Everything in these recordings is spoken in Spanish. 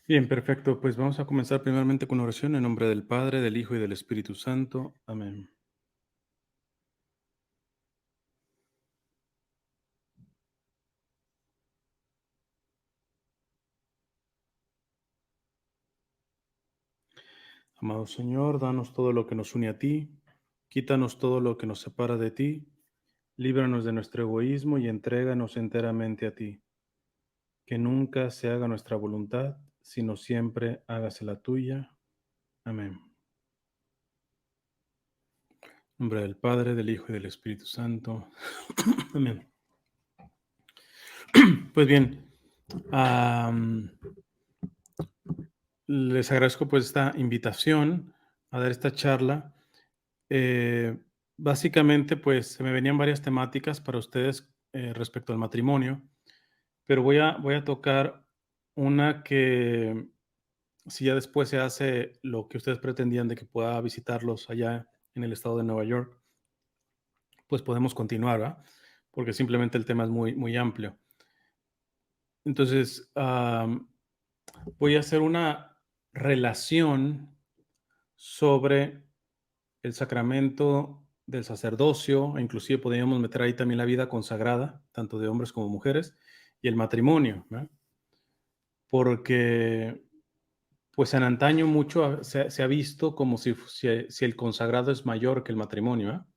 Bien, perfecto. Pues vamos a comenzar primeramente con oración en nombre del Padre, del Hijo y del Espíritu Santo. Amén. Amado Señor, danos todo lo que nos une a ti, quítanos todo lo que nos separa de ti, líbranos de nuestro egoísmo y entréganos enteramente a ti. Que nunca se haga nuestra voluntad, sino siempre hágase la tuya. Amén. En nombre del Padre, del Hijo y del Espíritu Santo. Amén. Pues bien, am, les agradezco pues esta invitación a dar esta charla. Eh, Básicamente, pues se me venían varias temáticas para ustedes respecto al matrimonio, pero voy a tocar una que si ya después se hace lo que ustedes pretendían de que pueda visitarlos allá en el estado de Nueva York, pues podemos continuar, ¿verdad? Porque simplemente el tema es muy, muy amplio. Entonces, voy a hacer una relación sobre el sacramento del sacerdocio, e inclusive podríamos meter ahí también la vida consagrada, tanto de hombres como mujeres, y el matrimonio, ¿verdad? Porque, pues en antaño mucho se ha visto como si el consagrado es mayor que el matrimonio, ¿verdad?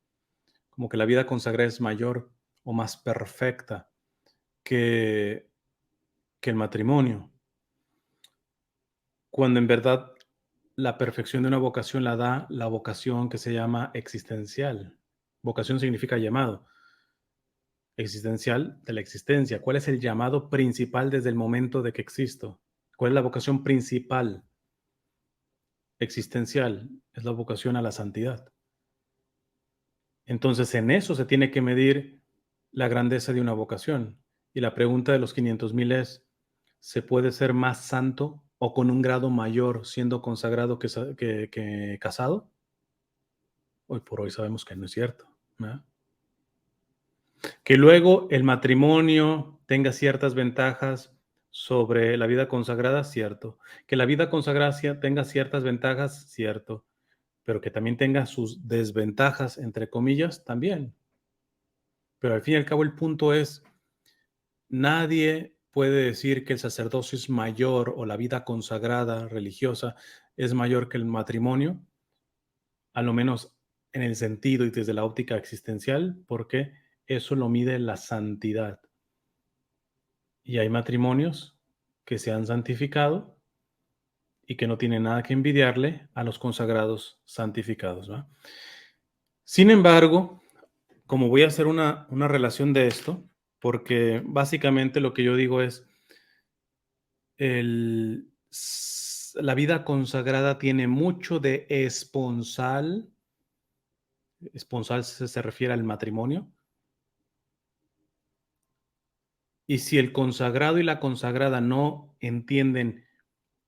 Como que la vida consagrada es mayor o más perfecta que, que el matrimonio, cuando en verdad la perfección de una vocación la da la vocación que se llama existencial. Vocación significa llamado. Existencial de la existencia. ¿Cuál es el llamado principal desde el momento de que existo? ¿Cuál es la vocación principal? Existencial. Es la vocación a la santidad. Entonces, en eso se tiene que medir la grandeza de una vocación. Y la pregunta de los 500,000 es, ¿se puede ser más santo o con un grado mayor siendo consagrado que casado? Hoy por hoy sabemos que no es cierto, ¿verdad? Que luego el matrimonio tenga ciertas ventajas sobre la vida consagrada, cierto. Que la vida consagrada tenga ciertas ventajas, cierto. Pero que también tenga sus desventajas, entre comillas, también. Pero al fin y al cabo el punto es, nadie puede decir que el sacerdocio es mayor o la vida consagrada religiosa es mayor que el matrimonio, a lo menos en el sentido y desde la óptica existencial, porque eso lo mide la santidad. Y hay matrimonios que se han santificado y que no tienen nada que envidiarle a los consagrados santificados, ¿va? Sin embargo, como voy a hacer una relación de esto, porque básicamente lo que yo digo es, la vida consagrada tiene mucho de esponsal. Esponsal se refiere al matrimonio. Y si el consagrado y la consagrada no entienden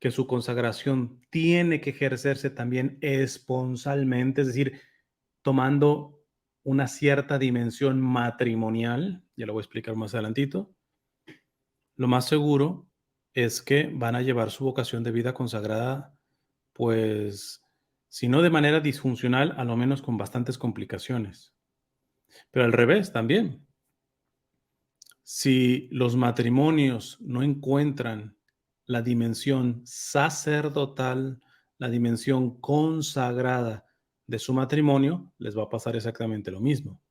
que su consagración tiene que ejercerse también esponsalmente, es decir, tomando una cierta dimensión matrimonial, ya lo voy a explicar más adelantito, lo más seguro es que van a llevar su vocación de vida consagrada, pues, si no de manera disfuncional, a lo menos con bastantes complicaciones. Pero al revés también, si los matrimonios no encuentran la dimensión sacerdotal, la dimensión consagrada de su matrimonio, les va a pasar exactamente lo mismo.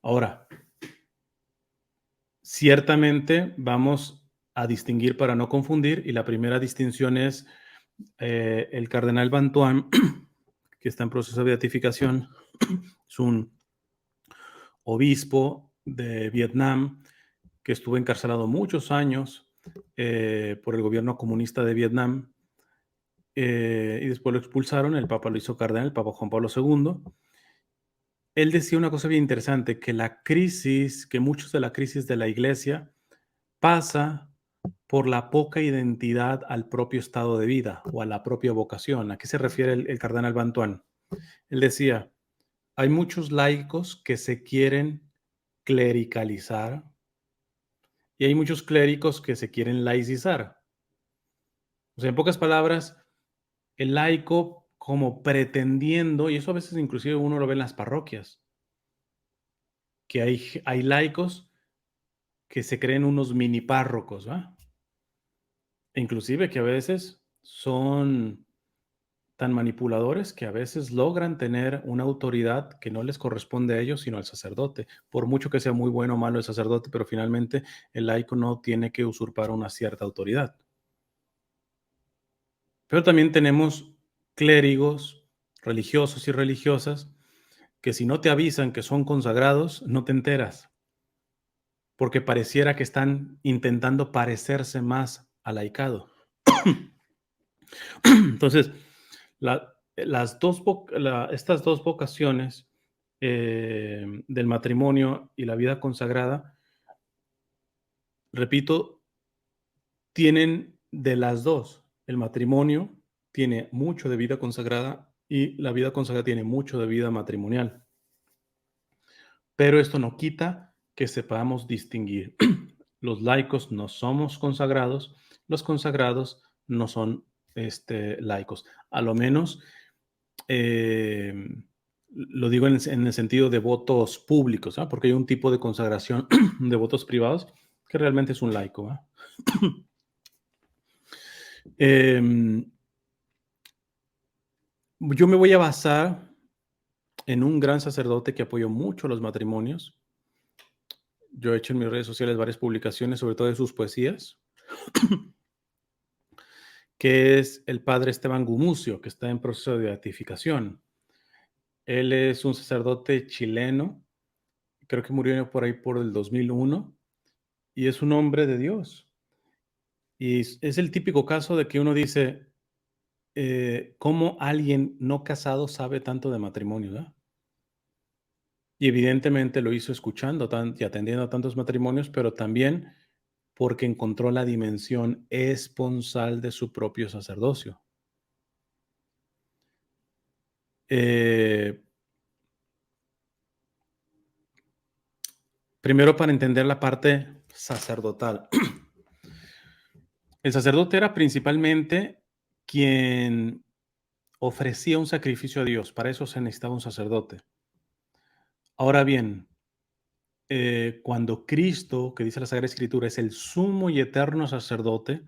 Ahora, ciertamente vamos a distinguir para no confundir, y la primera distinción es el cardenal Bantuan, que está en proceso de beatificación, es un obispo de Vietnam que estuvo encarcelado muchos años por el gobierno comunista de Vietnam, y después lo expulsaron, el Papa lo hizo cardenal, el Papa Juan Pablo II. Él decía una cosa bien interesante, que muchos de la crisis de la iglesia pasa por la poca identidad al propio estado de vida o a la propia vocación. ¿A qué se refiere el cardenal Bantuan? Él decía, hay muchos laicos que se quieren clericalizar y hay muchos clérigos que se quieren laicizar. O sea, en pocas palabras, el laico como pretendiendo, y eso a veces inclusive uno lo ve en las parroquias, que hay laicos que se creen unos mini párrocos, ¿va? E inclusive que a veces son tan manipuladores que a veces logran tener una autoridad que no les corresponde a ellos, sino al sacerdote. Por mucho que sea muy bueno o malo el sacerdote, pero finalmente el laico no tiene que usurpar una cierta autoridad. Pero también tenemos clérigos, religiosos y religiosas, que si no te avisan que son consagrados, no te enteras, porque pareciera que están intentando parecerse más al laicado. Entonces, estas dos vocaciones del matrimonio y la vida consagrada, repito, tienen de las dos. El matrimonio tiene mucho de vida consagrada y la vida consagrada tiene mucho de vida matrimonial. Pero esto no quita que sepamos distinguir. Los laicos no somos consagrados, los consagrados no son laicos. A lo menos lo digo en el sentido de votos públicos, ¿ah? Porque hay un tipo de consagración de votos privados que realmente es un laico. ¿Ah? Yo me voy a basar en un gran sacerdote que apoyó mucho los matrimonios. Yo he hecho en mis redes sociales varias publicaciones, sobre todo de sus poesías, que es el padre Esteban Gumucio, que está en proceso de beatificación. Él es un sacerdote chileno, creo que murió por ahí por el 2001, y es un hombre de Dios. Y es el típico caso de que uno dice, ¿cómo alguien no casado sabe tanto de matrimonio? ¿Verdad? Y evidentemente lo hizo escuchando y atendiendo a tantos matrimonios, pero también porque encontró la dimensión esponsal de su propio sacerdocio. Primero, para entender la parte sacerdotal. El sacerdote era principalmente quien ofrecía un sacrificio a Dios. Para eso se necesitaba un sacerdote. Ahora bien, cuando Cristo, que dice la Sagrada Escritura, es el sumo y eterno sacerdote,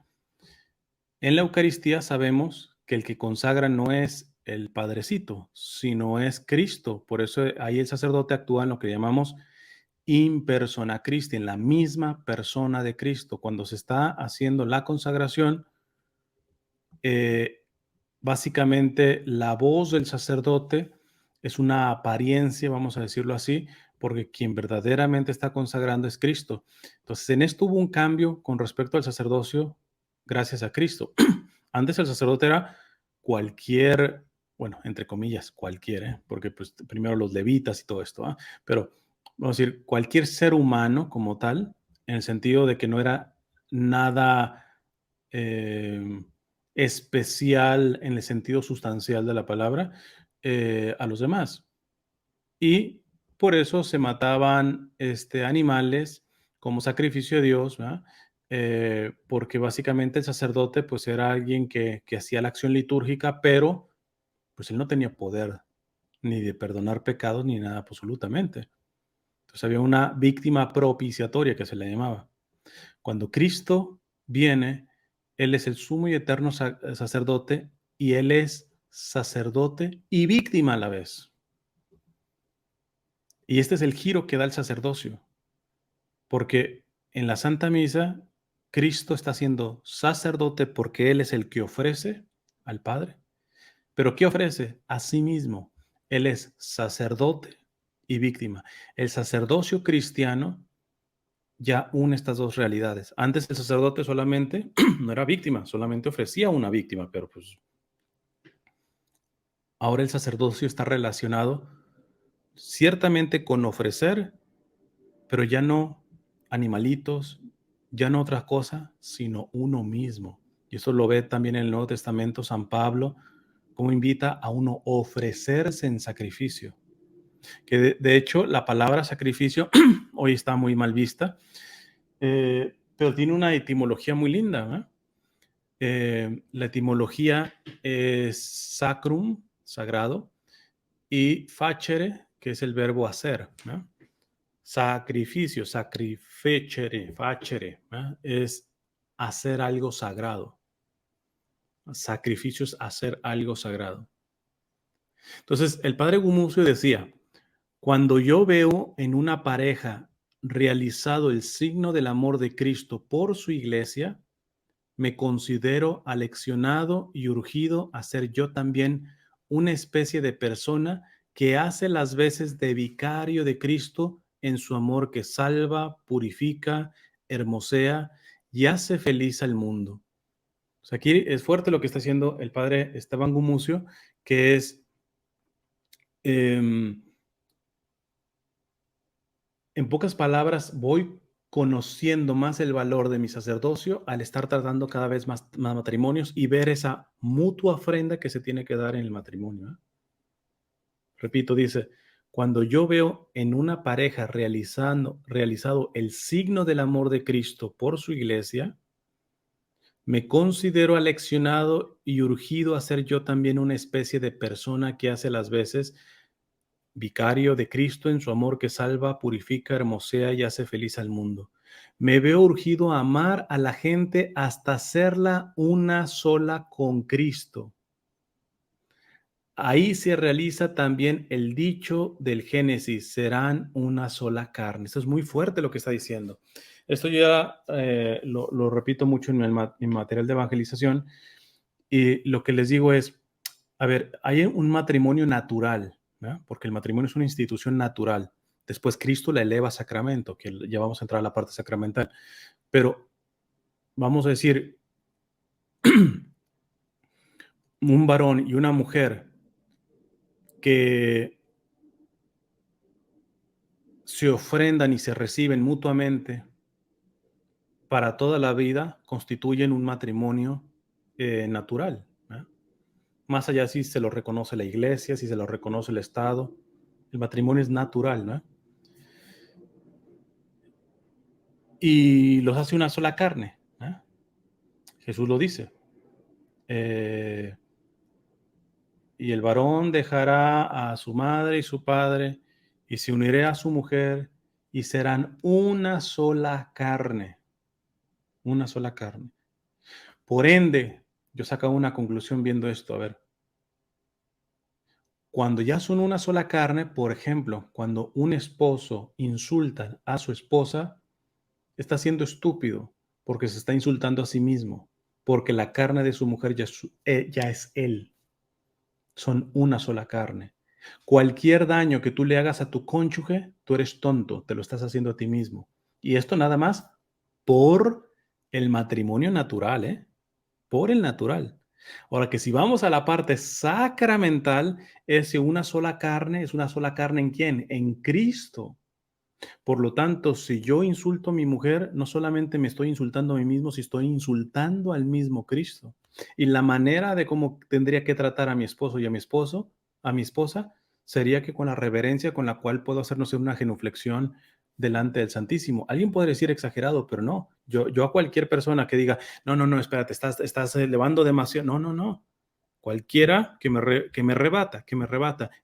en la Eucaristía sabemos que el que consagra no es el Padrecito, sino es Cristo. Por eso ahí el sacerdote actúa en lo que llamamos in persona Christi, en la misma persona de Cristo. Cuando se está haciendo la consagración, básicamente la voz del sacerdote es una apariencia, vamos a decirlo así, porque quien verdaderamente está consagrando es Cristo. Entonces, en esto hubo un cambio con respecto al sacerdocio gracias a Cristo. Antes el sacerdote era cualquier, bueno, entre comillas, cualquier, porque pues primero los levitas y todo esto, ¿eh? Pero vamos a decir, cualquier ser humano como tal, en el sentido de que no era nada eh, especial en el sentido sustancial de la palabra a los demás. Y por eso se mataban animales como sacrificio a Dios, ¿verdad? Porque básicamente el sacerdote pues era alguien que hacía la acción litúrgica, pero pues él no tenía poder ni de perdonar pecados ni nada absolutamente. Entonces había una víctima propiciatoria que se le llamaba. Cuando Cristo viene, Él es el sumo y eterno sacerdote y Él es sacerdote y víctima a la vez. Y este es el giro que da el sacerdocio, porque en la Santa Misa, Cristo está siendo sacerdote porque Él es el que ofrece al Padre. ¿Pero qué ofrece? A sí mismo. Él es sacerdote y víctima. El sacerdocio cristiano ya une estas dos realidades. Antes el sacerdote solamente no era víctima, solamente ofrecía una víctima, pero pues ahora el sacerdocio está relacionado ciertamente con ofrecer, pero ya no animalitos, ya no otra cosa, sino uno mismo. Y eso lo ve también en el Nuevo Testamento San Pablo, como invita a uno ofrecerse en sacrificio. Que de hecho la palabra sacrificio hoy está muy mal vista, pero tiene una etimología muy linda, ¿eh? La etimología es sacrum, sagrado, y facere, que es el verbo hacer, ¿no? Sacrificio, sacrificere, facere, ¿no? Es hacer algo sagrado. Sacrificio es hacer algo sagrado. Entonces, el padre Gumucio decía, cuando yo veo en una pareja realizado el signo del amor de Cristo por su iglesia, me considero aleccionado y urgido a ser yo también una especie de persona que hace las veces de vicario de Cristo en su amor que salva, purifica, hermosea y hace feliz al mundo. O sea, aquí es fuerte lo que está haciendo el padre Esteban Gumucio, que es, em, en pocas palabras, voy conociendo más el valor de mi sacerdocio al estar tratando cada vez más matrimonios y ver esa mutua ofrenda que se tiene que dar en el matrimonio, ¿eh? Repito, dice, cuando yo veo en una pareja realizado el signo del amor de Cristo por su iglesia, me considero aleccionado y urgido a ser yo también una especie de persona que hace las veces vicario de Cristo en su amor que salva, purifica, hermosea y hace feliz al mundo. Me veo urgido a amar a la gente hasta hacerla una sola con Cristo. Ahí se realiza también el dicho del Génesis, serán una sola carne. Esto es muy fuerte lo que está diciendo. Esto yo ya lo repito mucho en mi material de evangelización y lo que les digo es, a ver, hay un matrimonio natural, ¿verdad? Porque el matrimonio es una institución natural. Después Cristo la eleva a sacramento, que ya vamos a entrar a la parte sacramental. Pero vamos a decir, un varón y una mujer que se ofrendan y se reciben mutuamente para toda la vida, constituyen un matrimonio natural, ¿verdad? Más allá si se lo reconoce la iglesia, si se lo reconoce el Estado, el matrimonio es natural, ¿no? Y los hace una sola carne, ¿no? Jesús lo dice. Eh, y el varón dejará a su madre y su padre y se unirá a su mujer y serán una sola carne, una sola carne. Por ende, yo saco una conclusión viendo esto, a ver, cuando ya son una sola carne, por ejemplo, cuando un esposo insulta a su esposa, está siendo estúpido porque se está insultando a sí mismo, porque la carne de su mujer ya es él. Son una sola carne. Cualquier daño que tú le hagas a tu cónyuge, tú eres tonto, te lo estás haciendo a ti mismo. Y esto nada más por el matrimonio natural, ¿eh? Por el natural. Ahora que si vamos a la parte sacramental, es una sola carne, ¿es una sola carne en quién? En Cristo. Por lo tanto, si yo insulto a mi mujer, no solamente me estoy insultando a mí mismo, si estoy insultando al mismo Cristo. Y la manera de cómo tendría que tratar a mi esposo y a mi esposo, a mi esposa, sería que con la reverencia con la cual puedo hacernos una genuflexión delante del Santísimo. Alguien puede decir exagerado, pero no. Yo a cualquier persona que diga, no, no, no, espérate, estás elevando demasiado. No, no, no. Cualquiera que me rebata.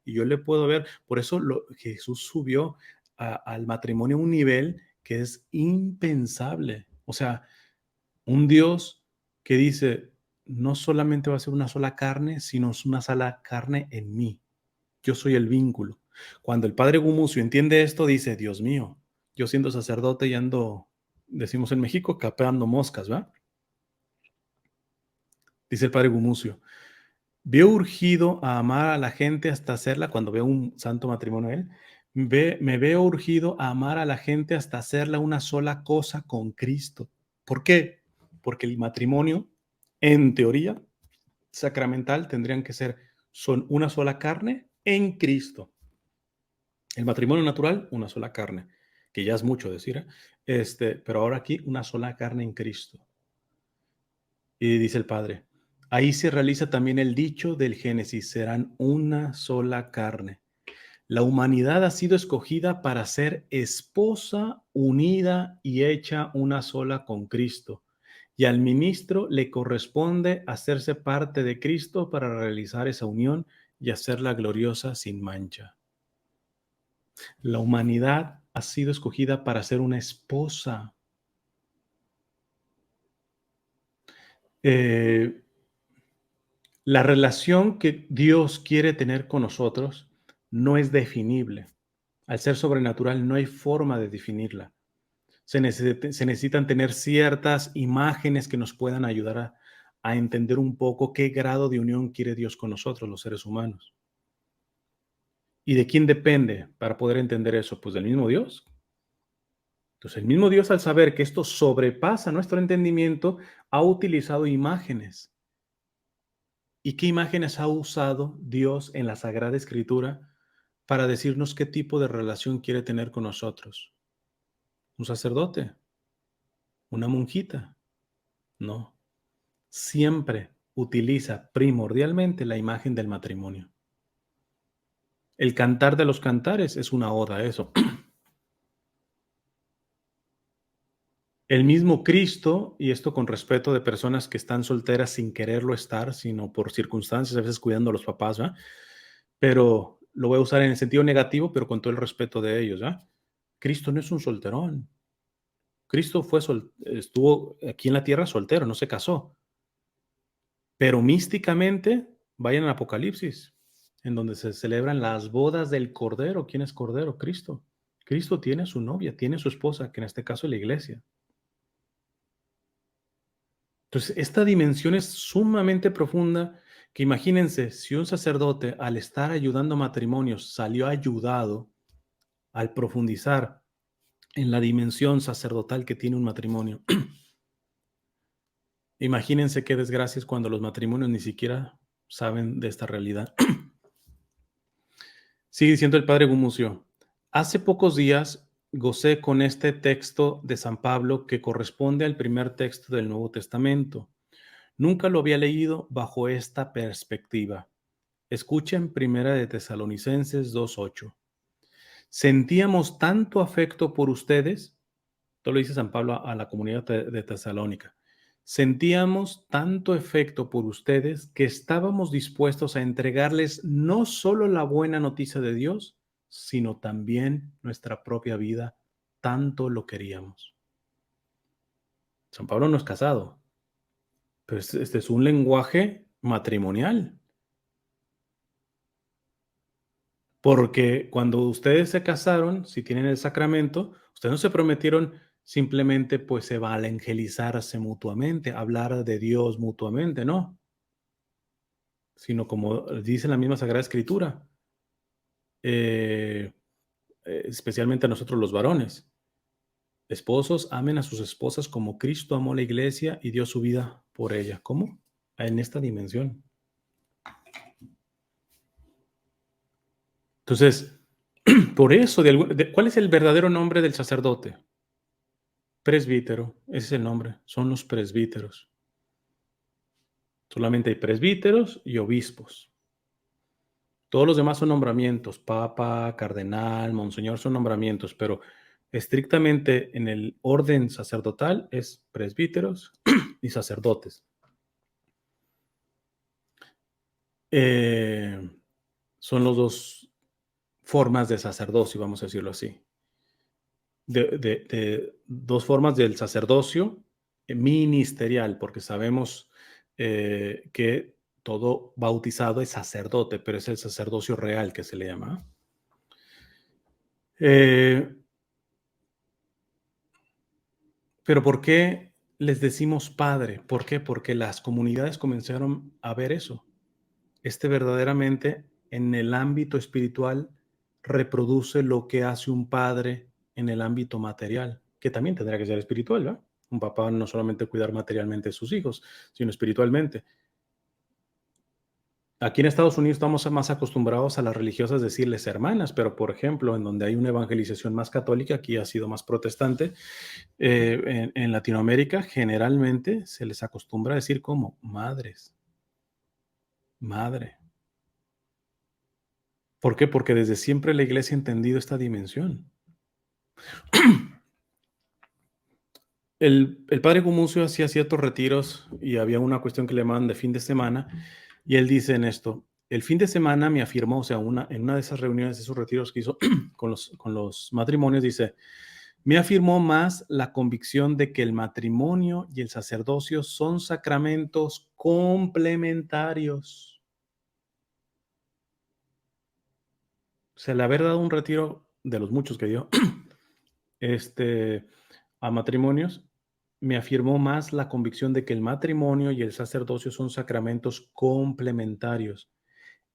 Y yo le puedo ver, por eso Jesús subió al matrimonio a un nivel que es impensable. O sea, un Dios que dice, no solamente va a ser una sola carne, sino es una sola carne en mí. Yo soy el vínculo. Cuando el padre Gumucio entiende esto, dice, Dios mío, yo siendo sacerdote y ando, decimos en México, capeando moscas, ¿va? Dice el padre Gumucio. Veo urgido a amar a la gente hasta hacerla, cuando veo un santo matrimonio él, me veo urgido a amar a la gente hasta hacerla una sola cosa con Cristo. ¿Por qué? Porque el matrimonio, en teoría sacramental, son una sola carne en Cristo. El matrimonio natural, una sola carne, que ya es mucho decir, ¿eh? Pero ahora aquí una sola carne en Cristo. Y dice el Padre, ahí se realiza también el dicho del Génesis, serán una sola carne. La humanidad ha sido escogida para ser esposa unida y hecha una sola con Cristo. y al ministro le corresponde hacerse parte de Cristo para realizar esa unión y hacerla gloriosa sin mancha. La humanidad ha sido escogida para ser una esposa. Eh, la relación que Dios quiere tener con nosotros no es definible. Al ser sobrenatural no hay forma de definirla. Se necesitan tener ciertas imágenes que nos puedan ayudar a entender un poco qué grado de unión quiere Dios con nosotros, los seres humanos. ¿Y de quién depende para poder entender eso? Pues del mismo Dios. Entonces, el mismo Dios, al saber que esto sobrepasa nuestro entendimiento, ha utilizado imágenes. ¿Y qué imágenes ha usado Dios en la Sagrada Escritura para decirnos qué tipo de relación quiere tener con nosotros? ¿Un sacerdote? ¿Una monjita? No. Siempre utiliza primordialmente la imagen del matrimonio. El Cantar de los Cantares es una oda a eso. El mismo Cristo, y esto con respeto de personas que están solteras sin quererlo estar, sino por circunstancias, a veces cuidando a los papás, ¿verdad? Pero lo voy a usar en el sentido negativo, pero con todo el respeto de ellos, ¿verdad? Cristo no es un solterón. Cristo estuvo aquí en la tierra soltero, no se casó. Pero místicamente, vayan al Apocalipsis, en donde se celebran las bodas del Cordero. ¿Quién es Cordero? Cristo. Cristo tiene su novia, tiene su esposa, que en este caso es la iglesia. Entonces, esta dimensión es sumamente profunda, que imagínense, si un sacerdote al estar ayudando matrimonios salió ayudado al profundizar en la dimensión sacerdotal que tiene un matrimonio. Imagínense qué desgracias cuando los matrimonios ni siquiera saben de esta realidad. Sigue diciendo el padre Gumucio. Hace pocos días gocé con este texto de San Pablo que corresponde al primer texto del Nuevo Testamento. Nunca lo había leído bajo esta perspectiva. Escuchen Primera de Tesalonicenses 2:8. Sentíamos tanto afecto por ustedes, esto lo dice San Pablo a la comunidad de Tesalónica. Sentíamos tanto afecto por ustedes que estábamos dispuestos a entregarles no solo la buena noticia de Dios, sino también nuestra propia vida. Tanto lo queríamos. San Pablo no es casado, pero este es un lenguaje matrimonial. Porque cuando ustedes se casaron, si tienen el sacramento, ustedes no se prometieron simplemente pues evangelizarse mutuamente, hablar de Dios mutuamente, no, sino como dice la misma Sagrada Escritura, eh, especialmente a nosotros los varones. Esposos, amen a sus esposas como Cristo amó la iglesia y dio su vida por ella. ¿Cómo? En esta dimensión. Entonces, por eso, ¿cuál es el verdadero nombre del sacerdote? Presbítero, ese es el nombre, son los presbíteros. Solamente hay presbíteros y obispos. Todos los demás son nombramientos, papa, cardenal, monseñor, son nombramientos, pero estrictamente en el orden sacerdotal es presbíteros y sacerdotes. Son las dos formas de sacerdocio, vamos a decirlo así. De dos formas del sacerdocio ministerial, porque sabemos que todo bautizado es sacerdote, pero es el sacerdocio real que se le llama. Pero ¿por qué les decimos padre? ¿Por qué? Porque las comunidades comenzaron a ver eso. Verdaderamente en el ámbito espiritual reproduce lo que hace un padre en el ámbito material, que también tendrá que ser espiritual, ¿verdad? Un papá no solamente cuidar materialmente a sus hijos, sino espiritualmente. Aquí en Estados Unidos estamos más acostumbrados a las religiosas decirles hermanas, pero por ejemplo, en donde hay una evangelización más católica, aquí ha sido más protestante, en Latinoamérica generalmente se les acostumbra a decir como madres, madre. ¿Por qué? Porque desde siempre la iglesia ha entendido esta dimensión. el padre Gumucio hacía ciertos retiros y había una cuestión que le llamaban de fin de semana, y él dice en esto, el fin de semana me afirmó, o sea, en una de esas reuniones, esos retiros que hizo con los matrimonios, dice, me afirmó más la convicción de que el matrimonio y el sacerdocio son sacramentos complementarios. O sea, el haber dado un retiro de los muchos que dio este, a matrimonios, me afirmó más la convicción de que el matrimonio y el sacerdocio son sacramentos complementarios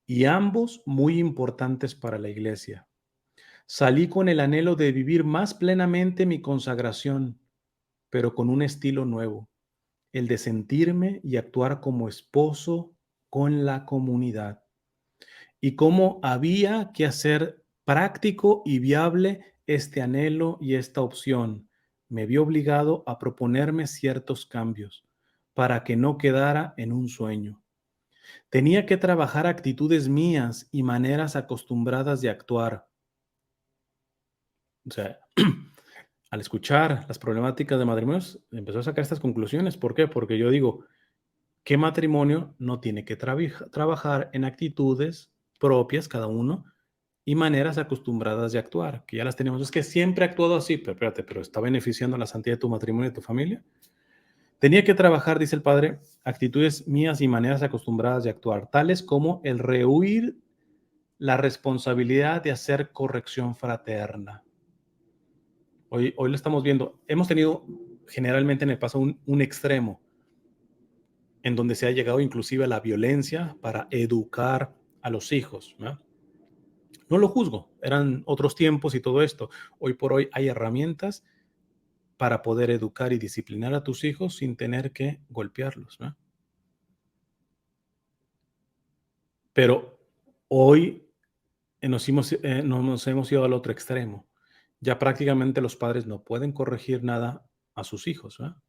y ambos muy importantes para la iglesia. Salí con el anhelo de vivir más plenamente mi consagración, pero con un estilo nuevo, el de sentirme y actuar como esposo con la comunidad. Y cómo había que hacer práctico y viable este anhelo y esta opción. Me vi obligado a proponerme ciertos cambios para que no quedara en un sueño. Tenía que trabajar actitudes mías y maneras acostumbradas de actuar. O sea, al escuchar las problemáticas de matrimonios, empezó a sacar estas conclusiones. ¿Por qué? Porque yo digo, ¿qué matrimonio no tiene que trabajar en actitudes propias cada uno y maneras acostumbradas de actuar? Que ya las tenemos. Es que siempre he actuado así, pero espérate, pero ¿está beneficiando la santidad de tu matrimonio y de tu familia? Tenía que trabajar, dice el padre, actitudes mías y maneras acostumbradas de actuar, tales como el rehuir la responsabilidad de hacer corrección fraterna. Hoy lo estamos viendo. Hemos tenido generalmente en el pasado un extremo en donde se ha llegado inclusive a la violencia para educar a los hijos, ¿no? No lo juzgo, eran otros tiempos y todo esto. Hoy por hoy hay herramientas para poder educar y disciplinar a tus hijos sin tener que golpearlos, ¿no? Pero hoy nos hemos ido al otro extremo. Ya prácticamente los padres no pueden corregir nada a sus hijos, ¿no?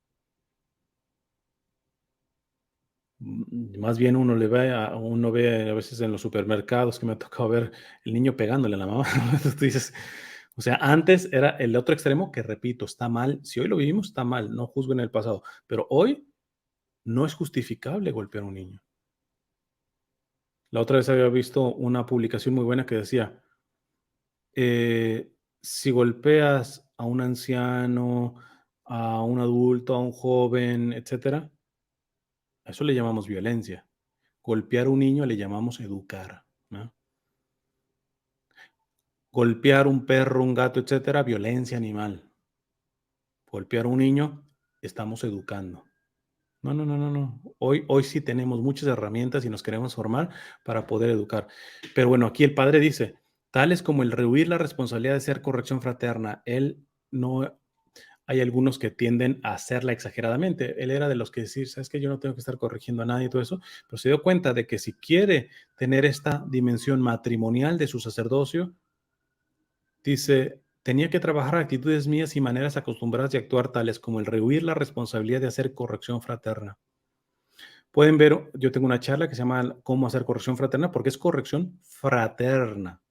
Más bien uno ve a veces en los supermercados que me ha tocado ver el niño pegándole a la mamá. Entonces tú dices, o sea, antes era el otro extremo que repito, está mal. Si hoy lo vivimos, está mal, no juzgo en el pasado, pero hoy no es justificable golpear a un niño. La otra vez había visto una publicación muy buena que decía, si golpeas a un anciano, a un adulto, a un joven, etcétera, a eso le llamamos violencia. Golpear a un niño le llamamos educar, ¿no? Golpear un perro, un gato, etcétera, violencia animal. Golpear a un niño, estamos educando. No, no, no, no, no. Hoy sí tenemos muchas herramientas y nos queremos formar para poder educar. Pero bueno, aquí el padre dice, tales como el rehuir la responsabilidad de hacer corrección fraterna, él no, hay algunos que tienden a hacerla exageradamente. Él era de los que decir, sabes que yo no tengo que estar corrigiendo a nadie y todo eso, pero se dio cuenta de que si quiere tener esta dimensión matrimonial de su sacerdocio, dice, tenía que trabajar actitudes mías y maneras acostumbradas de actuar tales como el rehuir la responsabilidad de hacer corrección fraterna. Pueden ver, yo tengo una charla que se llama Cómo hacer corrección fraterna, porque es corrección fraterna,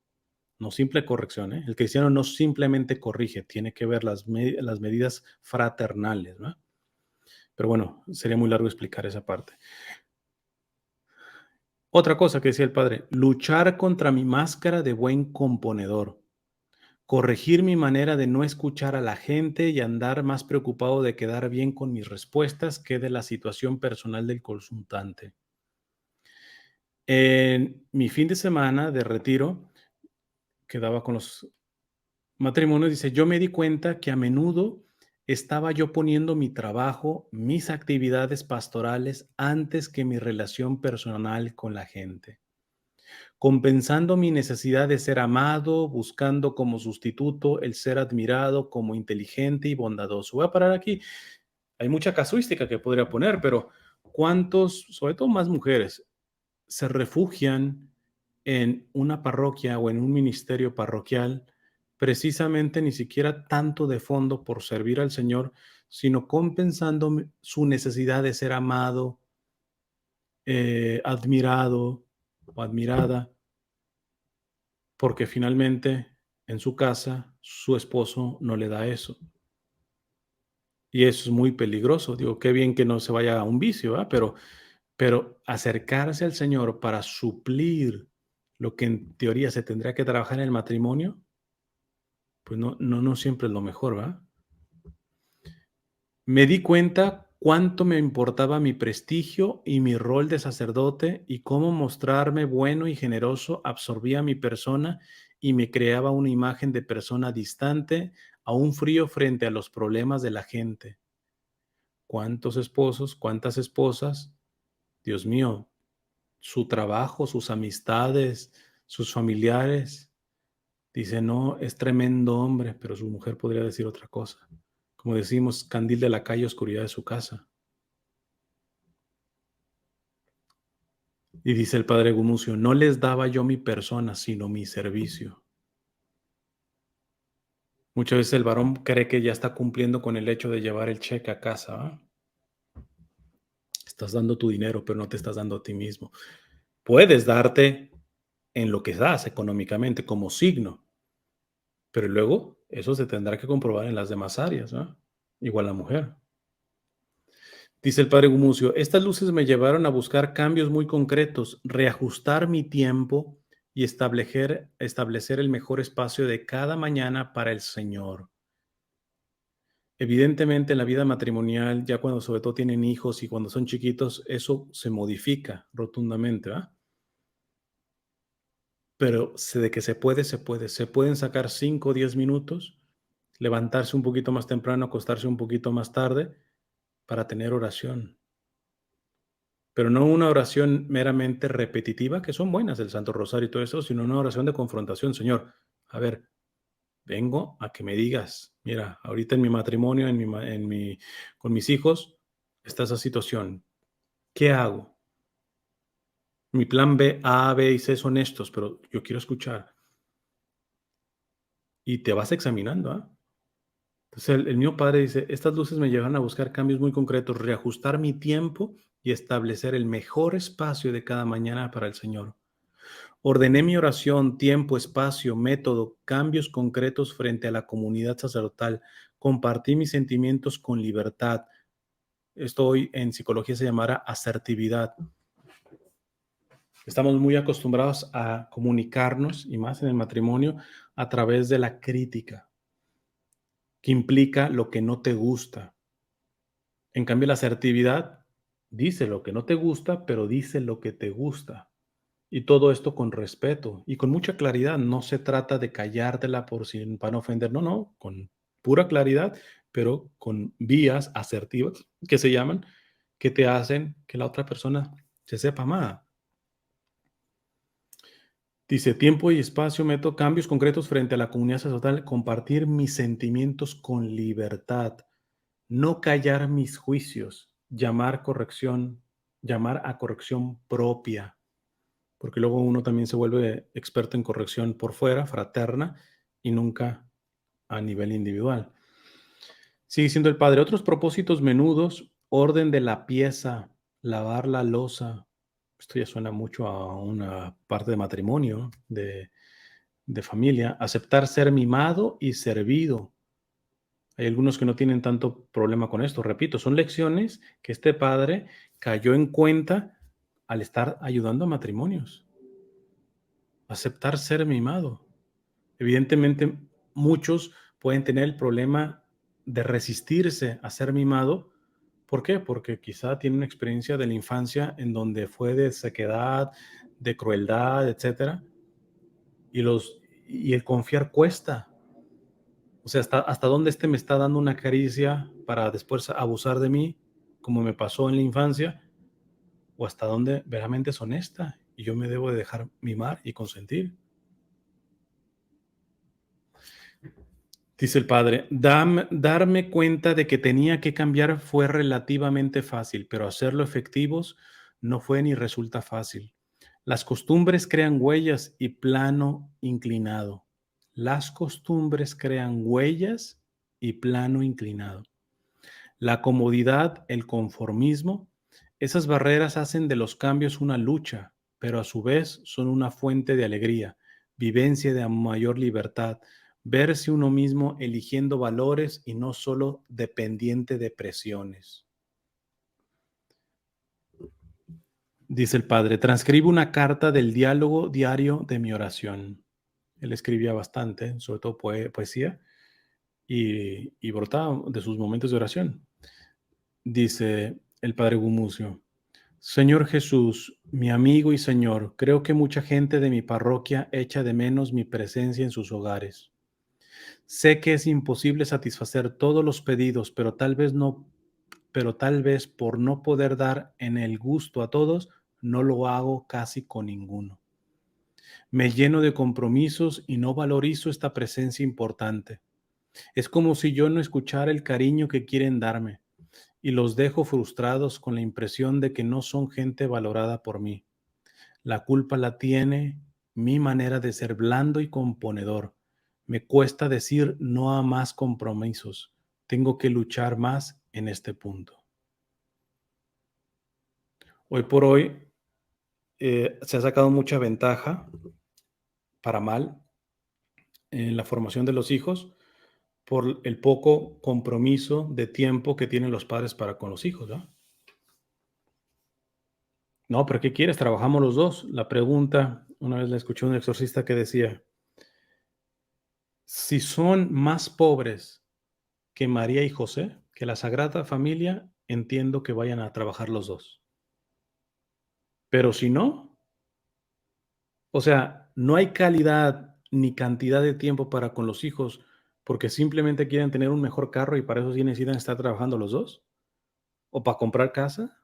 no simple corrección, ¿eh? El cristiano no simplemente corrige, tiene que ver las medidas fraternales, ¿no? Pero bueno, sería muy largo explicar esa parte. Otra cosa que decía el padre, luchar contra mi máscara de buen componedor. Corregir mi manera de no escuchar a la gente y andar más preocupado de quedar bien con mis respuestas que de la situación personal del consultante. En mi fin de semana de retiro, que daba con los matrimonios, dice, yo me di cuenta que a menudo estaba yo poniendo mi trabajo, mis actividades pastorales antes que mi relación personal con la gente, compensando mi necesidad de ser amado, buscando como sustituto el ser admirado como inteligente y bondadoso. Voy a parar aquí. Hay mucha casuística que podría poner, pero ¿cuántos, sobre todo más mujeres, se refugian en una parroquia o en un ministerio parroquial, precisamente ni siquiera tanto de fondo por servir al Señor, sino compensando su necesidad de ser amado, admirado o admirada, porque finalmente en su casa su esposo no le da eso? Y eso es muy peligroso. Digo, qué bien que no se vaya a un vicio, ¿verdad? Pero acercarse al Señor para suplir lo que en teoría se tendría que trabajar en el matrimonio, pues no siempre es lo mejor, ¿verdad? Me di cuenta cuánto me importaba mi prestigio y mi rol de sacerdote y cómo mostrarme bueno y generoso absorbía mi persona y me creaba una imagen de persona distante, aún frío frente a los problemas de la gente. ¿Cuántos esposos, cuántas esposas? Dios mío, su trabajo, sus amistades, sus familiares. Dice, no, es tremendo hombre, pero su mujer podría decir otra cosa. Como decimos, candil de la calle, oscuridad de su casa. Y dice el padre Gumucio, no les daba yo mi persona, sino mi servicio. Muchas veces el varón cree que ya está cumpliendo con el hecho de llevar el cheque a casa. ¿Ah? Estás dando tu dinero, pero no te estás dando a ti mismo. Puedes darte en lo que das económicamente como signo, pero luego eso se tendrá que comprobar en las demás áreas, ¿no? Igual la mujer. Dice el padre Gumucio, estas luces me llevaron a buscar cambios muy concretos, reajustar mi tiempo y establecer el mejor espacio de cada mañana para el Señor. Evidentemente, en la vida matrimonial, ya cuando sobre todo tienen hijos y cuando son chiquitos, eso se modifica rotundamente, ¿va? Pero de que se puede, se puede. Se pueden sacar 5 o 10 minutos, levantarse un poquito más temprano, acostarse un poquito más tarde para tener oración. Pero no una oración meramente repetitiva, que son buenas, el Santo Rosario y todo eso, sino una oración de confrontación. Señor, a ver, vengo a que me digas, mira, ahorita en mi matrimonio, con mis hijos, está esa situación. ¿Qué hago? Mi plan B, A, B y C son estos, pero yo quiero escuchar. Y te vas examinando, ¿ah? Entonces el mismo padre dice, estas luces me llevan a buscar cambios muy concretos, reajustar mi tiempo y establecer el mejor espacio de cada mañana para el Señor. Ordené mi oración, tiempo, espacio, método, cambios concretos frente a la comunidad sacerdotal. Compartí mis sentimientos con libertad. Esto hoy en psicología se llamará asertividad. Estamos muy acostumbrados a comunicarnos, y más en el matrimonio, a través de la crítica, que implica lo que no te gusta. En cambio, la asertividad dice lo que no te gusta, pero dice lo que te gusta. Y todo esto con respeto y con mucha claridad. No se trata de callártela para no ofender, no, con pura claridad, pero con vías asertivas que se llaman, que te hacen que la otra persona se sepa amada. Dice, tiempo y espacio, meto cambios concretos frente a la comunidad sacerdotal, compartir mis sentimientos con libertad, no callar mis juicios, llamar a corrección propia, porque luego uno también se vuelve experto en corrección por fuera, fraterna, y nunca a nivel individual. Sigue siendo el padre. Otros propósitos menudos, orden de la pieza, lavar la loza. Esto ya suena mucho a una parte de matrimonio, de familia. Aceptar ser mimado y servido. Hay algunos que no tienen tanto problema con esto. Repito, son lecciones que este padre cayó en cuenta al estar ayudando a matrimonios. Aceptar ser mimado. Evidentemente, muchos pueden tener el problema de resistirse a ser mimado. ¿Por qué? Porque quizá tiene una experiencia de la infancia en donde fue de sequedad, de crueldad, etcétera, y el confiar cuesta. O sea, hasta dónde me está dando una caricia para después abusar de mí, como me pasó en la infancia, o hasta dónde verdaderamente es honesta y yo me debo de dejar mimar y consentir. Dice el padre, darme cuenta de que tenía que cambiar fue relativamente fácil, pero hacerlo efectivos no fue ni resulta fácil. Las costumbres crean huellas y plano inclinado. Las costumbres crean huellas y plano inclinado. La comodidad, el conformismo, esas barreras hacen de los cambios una lucha, pero a su vez son una fuente de alegría, vivencia de mayor libertad, verse uno mismo eligiendo valores y no solo dependiente de presiones. Dice el padre, transcribo una carta del diálogo diario de mi oración. Él escribía bastante, sobre todo poesía, y brotaba de sus momentos de oración. Dice el padre Gumucio, Señor Jesús, mi amigo y Señor, creo que mucha gente de mi parroquia echa de menos mi presencia en sus hogares. Sé que es imposible satisfacer todos los pedidos, pero tal vez por no poder dar en el gusto a todos, no lo hago casi con ninguno. Me lleno de compromisos y no valorizo esta presencia importante. Es como si yo no escuchara el cariño que quieren darme y los dejo frustrados con la impresión de que no son gente valorada por mí. La culpa la tiene mi manera de ser blando y componedor. Me cuesta decir no a más compromisos. Tengo que luchar más en este punto. Hoy por hoy se ha sacado mucha ventaja, para mal, en la formación de los hijos por el poco compromiso de tiempo que tienen los padres para con los hijos, ¿no? No, pero ¿qué quieres? Trabajamos los dos. La pregunta, una vez la escuché un exorcista que decía, si son más pobres que María y José, que la Sagrada Familia, entiendo que vayan a trabajar los dos. Pero si no, o sea, no hay calidad ni cantidad de tiempo para con los hijos porque simplemente quieren tener un mejor carro y para eso sí necesitan estar trabajando los dos. O para comprar casa,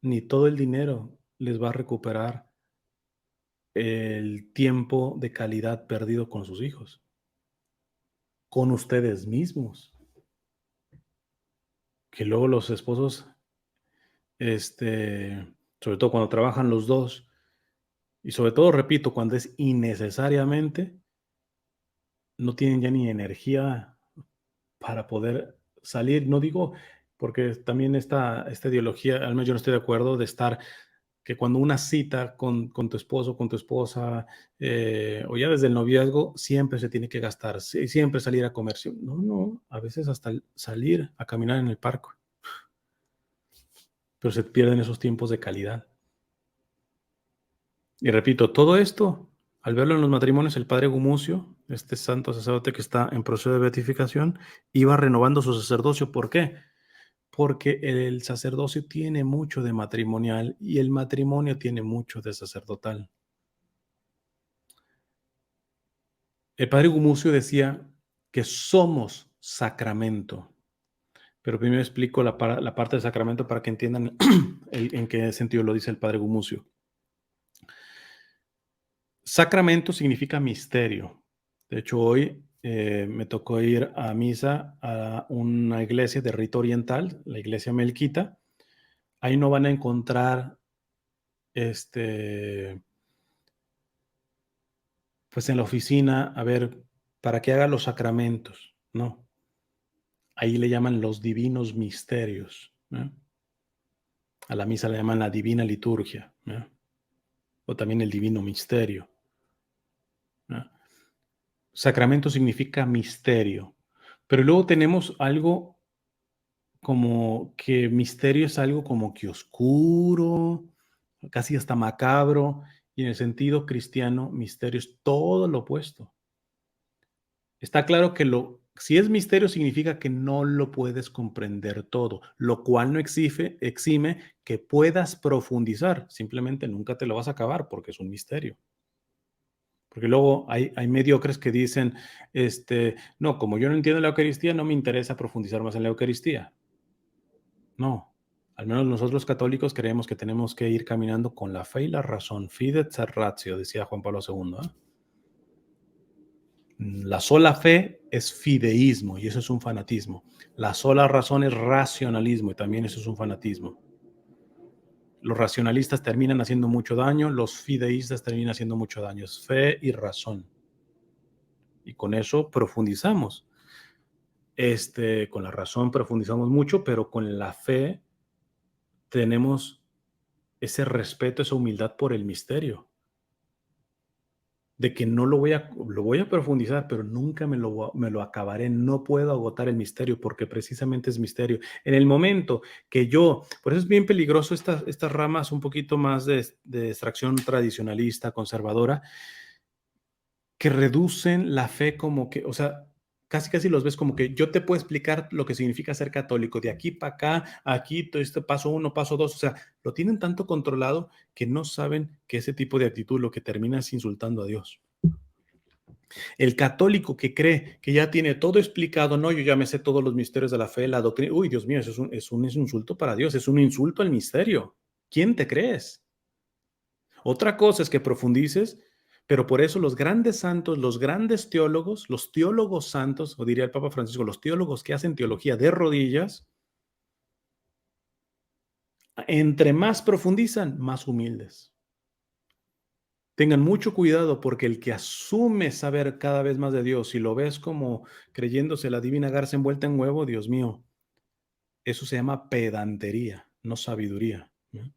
ni todo el dinero les va a recuperar el tiempo de calidad perdido con sus hijos, con ustedes mismos, que luego los esposos, sobre todo cuando trabajan los dos, y sobre todo, repito, cuando es innecesariamente, no tienen ya ni energía para poder salir. No digo, porque también esta ideología, al menos yo no estoy de acuerdo, de estar que cuando una cita con tu esposo, con tu esposa, o ya desde el noviazgo, siempre se tiene que gastar, siempre salir a comer. No, no, a veces hasta salir a caminar en el parque, pero se pierden esos tiempos de calidad. Y repito, todo esto, al verlo en los matrimonios, el padre Gumucio, este santo sacerdote que está en proceso de beatificación, iba renovando su sacerdocio. ¿Por qué? Porque el sacerdocio tiene mucho de matrimonial y el matrimonio tiene mucho de sacerdotal. El padre Gumucio decía que somos sacramento, pero primero explico la parte del sacramento para que entiendan en qué sentido lo dice el padre Gumucio. Sacramento significa misterio. De hecho, hoy me tocó ir a misa a una iglesia de rito oriental, la iglesia melquita. Ahí no van a encontrar pues en la oficina, a ver, para que haga los sacramentos. No, ahí le llaman los divinos misterios, ¿no? A la misa le llaman la divina liturgia, ¿no? O también el divino misterio, ¿no? Sacramento significa misterio, pero luego tenemos algo como que misterio es algo como que oscuro, casi hasta macabro, y en el sentido cristiano, misterio es todo lo opuesto. Está claro que si es misterio significa que no lo puedes comprender todo, lo cual no exime que puedas profundizar, simplemente nunca te lo vas a acabar porque es un misterio. Porque luego hay mediocres que dicen, no, como yo no entiendo la Eucaristía, no me interesa profundizar más en la Eucaristía. No, al menos nosotros los católicos creemos que tenemos que ir caminando con la fe y la razón, fides et ratio, decía Juan Pablo II, ¿eh? La sola fe es fideísmo y eso es un fanatismo. La sola razón es racionalismo y también eso es un fanatismo. Los racionalistas terminan haciendo mucho daño, los fideístas terminan haciendo mucho daño. Es fe y razón. Y con eso profundizamos. Con la razón profundizamos mucho, pero con la fe tenemos ese respeto, esa humildad por el misterio. de que no lo voy a profundizar, pero nunca me lo acabaré. No puedo agotar el misterio porque precisamente es misterio. En el momento que por eso es bien peligroso estas ramas un poquito más de extracción tradicionalista, conservadora, que reducen la fe como que, o sea, casi casi los ves como que yo te puedo explicar lo que significa ser católico, de aquí para acá, aquí, todo este paso uno, paso dos, o sea, lo tienen tanto controlado que no saben que ese tipo de actitud lo que termina es insultando a Dios. El católico que cree que ya tiene todo explicado, no, yo ya me sé todos los misterios de la fe, la doctrina, uy, Dios mío, eso es un insulto para Dios, es un insulto al misterio. ¿Quién te crees? Otra cosa es que profundices, pero por eso los grandes santos, los grandes teólogos, los teólogos santos, o diría el Papa Francisco, los teólogos que hacen teología de rodillas, entre más profundizan, más humildes. Tengan mucho cuidado porque el que asume saber cada vez más de Dios y lo ves como creyéndose la divina garza envuelta en huevo, Dios mío, eso se llama pedantería, no sabiduría, ¿no?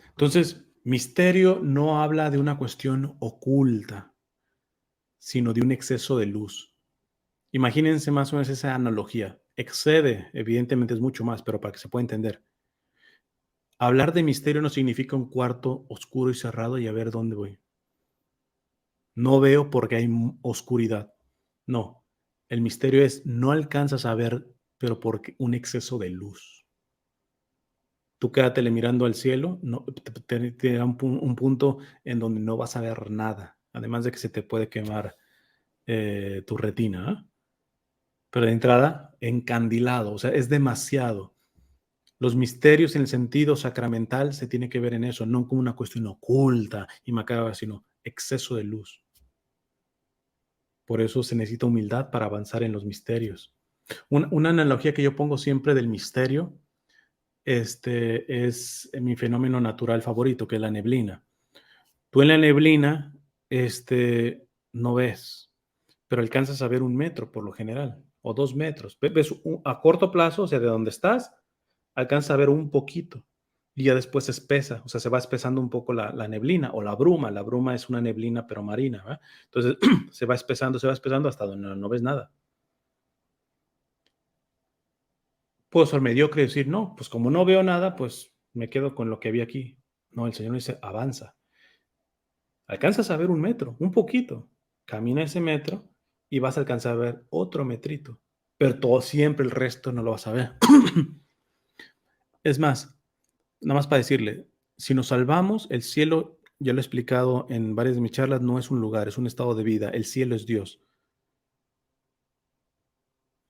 Entonces, misterio no habla de una cuestión oculta, sino de un exceso de luz. Imagínense más o menos esa analogía. Excede, evidentemente es mucho más, pero para que se pueda entender. Hablar de misterio no significa un cuarto oscuro y cerrado y a ver dónde voy. No veo porque hay oscuridad. No, el misterio es no alcanzas a ver, pero porque un exceso de luz. Tú quédatele mirando al cielo, no, te da un punto en donde no vas a ver nada, además de que se te puede quemar tu retina, ¿eh? Pero de entrada, encandilado, o sea, es demasiado. Los misterios en el sentido sacramental se tiene que ver en eso, no como una cuestión oculta y macabra, sino exceso de luz. Por eso se necesita humildad para avanzar en los misterios. Una analogía que yo pongo siempre del misterio es mi fenómeno natural favorito, que es la neblina. Tú en la neblina no ves, pero alcanzas a ver 1 metro por lo general, o 2 metros. Ves a corto plazo, o sea, de donde estás, alcanzas a ver un poquito y ya después se espesa, o sea, se va espesando un poco la neblina o la bruma. La bruma es una neblina, pero marina, ¿verdad? Entonces se va espesando hasta donde no ves nada. Puedo ser mediocre y decir, no, pues como no veo nada, pues me quedo con lo que vi aquí. No, el Señor dice, avanza. Alcanzas a ver 1 metro, un poquito. Camina ese metro y vas a alcanzar a ver otro metrito. Pero todo, siempre el resto no lo vas a ver. Es más, nada más para decirle, si nos salvamos, el cielo, ya lo he explicado en varias de mis charlas, no es un lugar, es un estado de vida. El cielo es Dios.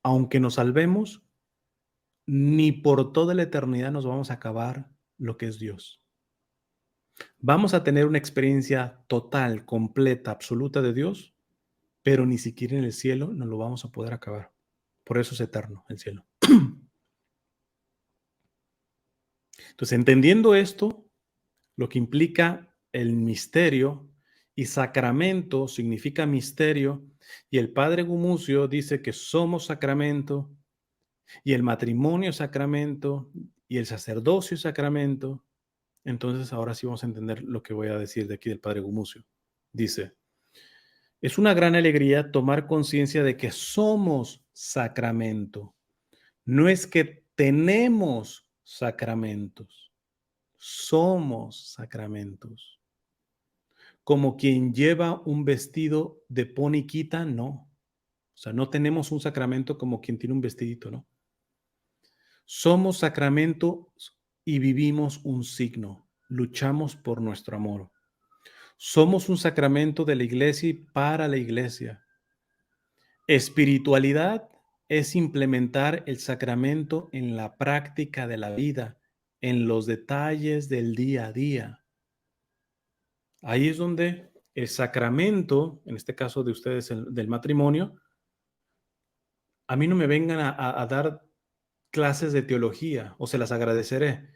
Aunque nos salvemos, ni por toda la eternidad nos vamos a acabar lo que es Dios. Vamos a tener una experiencia total, completa, absoluta de Dios, pero ni siquiera en el cielo nos lo vamos a poder acabar. Por eso es eterno el cielo. Entonces, entendiendo esto, lo que implica el misterio y sacramento significa misterio, y el padre Gumucio dice que somos sacramento, y el matrimonio es sacramento, y el sacerdocio es sacramento. Entonces, ahora sí vamos a entender lo que voy a decir de aquí del padre Gumucio. Dice, es una gran alegría tomar conciencia de que somos sacramento. No es que tenemos sacramentos, somos sacramentos. Como quien lleva un vestido de pone y quita, no. O sea, no tenemos un sacramento como quien tiene un vestidito, ¿no? Somos sacramento y vivimos un signo. Luchamos por nuestro amor. Somos un sacramento de la iglesia y para la iglesia. Espiritualidad es implementar el sacramento en la práctica de la vida, en los detalles del día a día. Ahí es donde el sacramento, en este caso de ustedes del matrimonio, a mí no me vengan a dar clases de teología o se las agradeceré.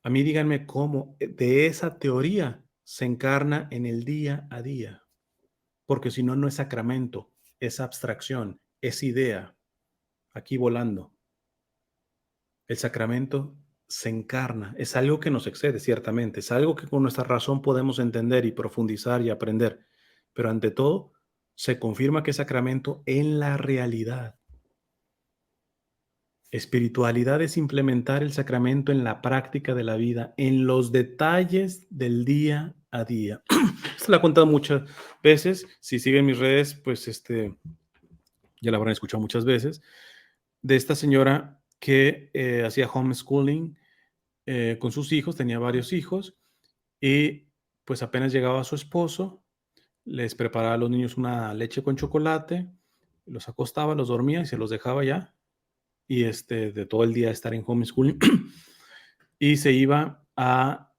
A mí díganme cómo de esa teoría se encarna en el día a día, porque si no, no es sacramento, es abstracción, es idea, aquí volando. El sacramento se encarna. Es algo que nos excede, ciertamente. Es algo que con nuestra razón podemos entender y profundizar y aprender. Pero ante todo, se confirma que es sacramento en la realidad. Espiritualidad es implementar el sacramento en la práctica de la vida, en los detalles del día a día. Esto lo he contado muchas veces. Si siguen mis redes, pues ya la habrán escuchado muchas veces. De esta señora que hacía homeschooling con sus hijos, tenía varios hijos, y pues apenas llegaba su esposo, les preparaba a los niños una leche con chocolate, los acostaba, los dormía y se los dejaba ya, y de todo el día estar en homeschooling, y se iba a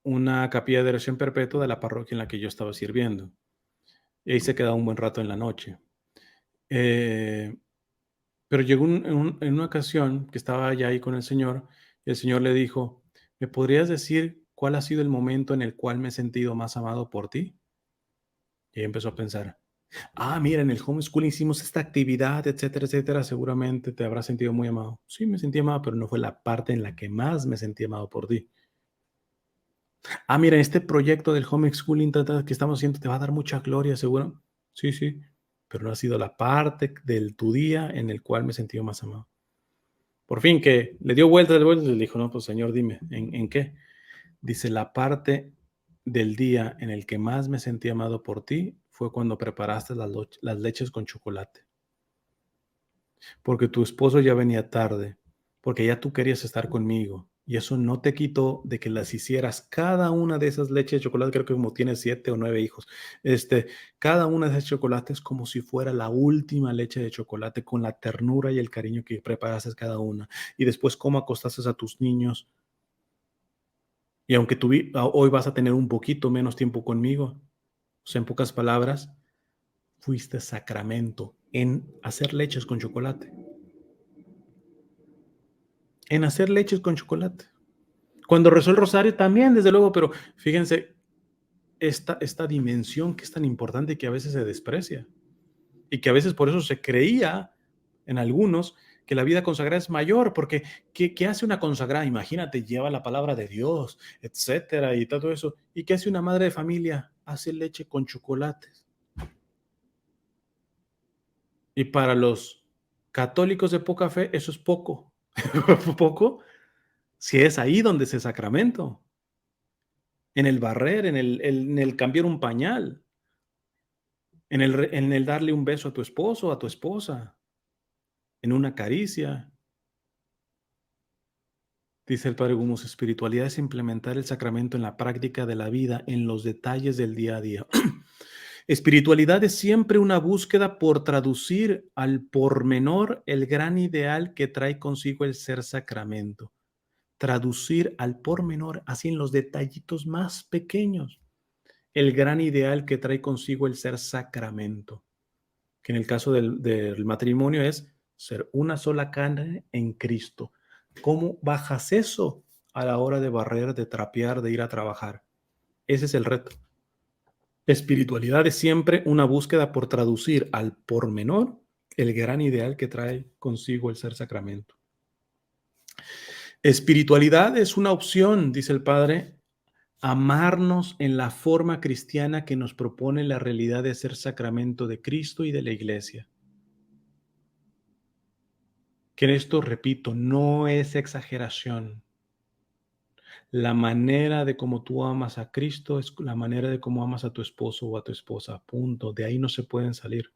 una capilla de oración perpetua de la parroquia en la que yo estaba sirviendo. Y ahí se quedaba un buen rato en la noche. Eh, pero llegó en una ocasión que estaba ya ahí con el Señor, y el Señor le dijo: ¿me podrías decir cuál ha sido el momento en el cual me he sentido más amado por ti? Y ella empezó a pensar: mira, en el homeschool hicimos esta actividad, etcétera, etcétera, seguramente te habrás sentido muy amado. Sí, me sentí amado, pero no fue la parte en la que más me sentí amado por ti. Mira, este proyecto del homeschooling que estamos haciendo te va a dar mucha gloria, seguro. Sí, sí, pero no ha sido la parte de tu día en el cual me he sentido más amado. Por fin que le dio vueltas y le dijo: no, pues Señor, dime, ¿en qué? Dice: la parte del día en el que más me sentí amado por ti fue cuando preparaste las leches con chocolate, porque tu esposo ya venía tarde, porque ya tú querías estar conmigo, y eso no te quitó de que las hicieras cada una de esas leches de chocolate. Creo que como tienes 7 o 9 hijos, cada una de esas chocolates como si fuera la última leche de chocolate, con la ternura y el cariño que preparaste cada una, y después cómo acostaste a tus niños. Y aunque hoy vas a tener un poquito menos tiempo conmigo, o sea, en pocas palabras, fuiste sacramento en hacer leches con chocolate. En hacer leches con chocolate. Cuando rezó el rosario también, desde luego, pero fíjense esta dimensión que es tan importante y que a veces se desprecia. Y que a veces por eso se creía en algunos que la vida consagrada es mayor, porque ¿qué hace una consagrada? Imagínate, lleva la palabra de Dios, etcétera, y todo eso. ¿Y qué hace una madre de familia? Hace leche con chocolates. Y para los católicos de poca fe, eso es poco. ¿Poco? Si es ahí donde se sacramento. En el barrer, en el cambiar un pañal, en el darle un beso a tu esposo, a tu esposa, en una caricia. Dice el padre Gumus: espiritualidad es implementar el sacramento en la práctica de la vida, en los detalles del día a día. Espiritualidad es siempre una búsqueda por traducir al pormenor el gran ideal que trae consigo el ser sacramento. Traducir al pormenor, así en los detallitos más pequeños, el gran ideal que trae consigo el ser sacramento, que en el caso del matrimonio es ser una sola carne en Cristo. ¿Cómo bajas eso a la hora de barrer, de trapear, de ir a trabajar? Ese es el reto. Espiritualidad es siempre una búsqueda por traducir al pormenor el gran ideal que trae consigo el ser sacramento. Espiritualidad es una opción, dice el Padre, amarnos en la forma cristiana que nos propone la realidad de ser sacramento de Cristo y de la Iglesia. Que en esto, repito, no es exageración. La manera de cómo tú amas a Cristo es la manera de cómo amas a tu esposo o a tu esposa. Punto. De ahí no se pueden salir.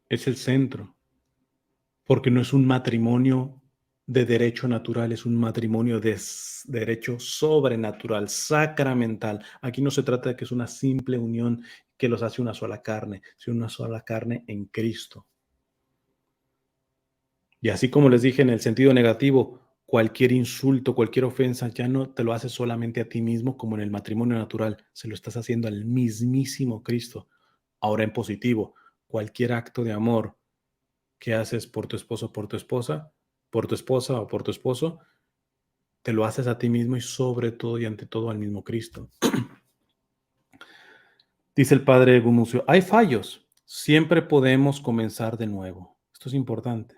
Es el centro. Porque no es un matrimonio de derecho natural, es un matrimonio de derecho sobrenatural, sacramental. Aquí no se trata de que es una simple unión que los hace una sola carne, sino una sola carne en Cristo. Y así como les dije en el sentido negativo, cualquier insulto, cualquier ofensa, ya no te lo haces solamente a ti mismo como en el matrimonio natural, se lo estás haciendo al mismísimo Cristo. Ahora en positivo, cualquier acto de amor que haces por tu esposo, por tu esposa, por tu esposa o por tu esposo, te lo haces a ti mismo y sobre todo y ante todo al mismo Cristo. Dice el padre Gumucio: hay fallos, Siempre podemos comenzar de nuevo. Esto es importante.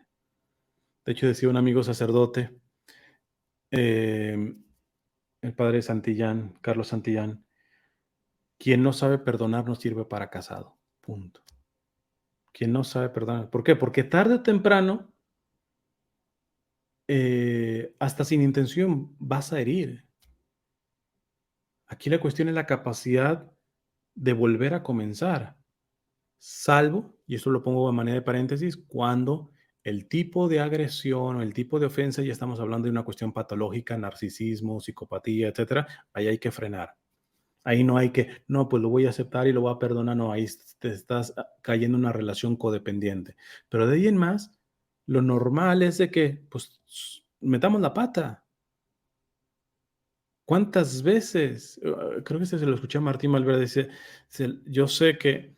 De hecho, decía un amigo sacerdote, eh, el padre Santillán, Carlos Santillán, quien no sabe perdonar no sirve para casado. Punto. Quien no sabe perdonar. ¿Por qué? Porque tarde o temprano, hasta sin intención, vas a herir. Aquí la cuestión es la capacidad de volver a comenzar, salvo, y esto lo pongo de manera de paréntesis, cuando el tipo de agresión o el tipo de ofensa, ya estamos hablando de una cuestión patológica, narcisismo, psicopatía, etcétera, ahí hay que frenar. Ahí no hay que, no, pues lo voy a aceptar y lo voy a perdonar, no, ahí te estás cayendo en una relación codependiente. Pero de ahí en más, lo normal es de que, pues, metamos la pata. ¿Cuántas veces? Creo que este se lo escuché a Martín Valverde, dice, yo sé que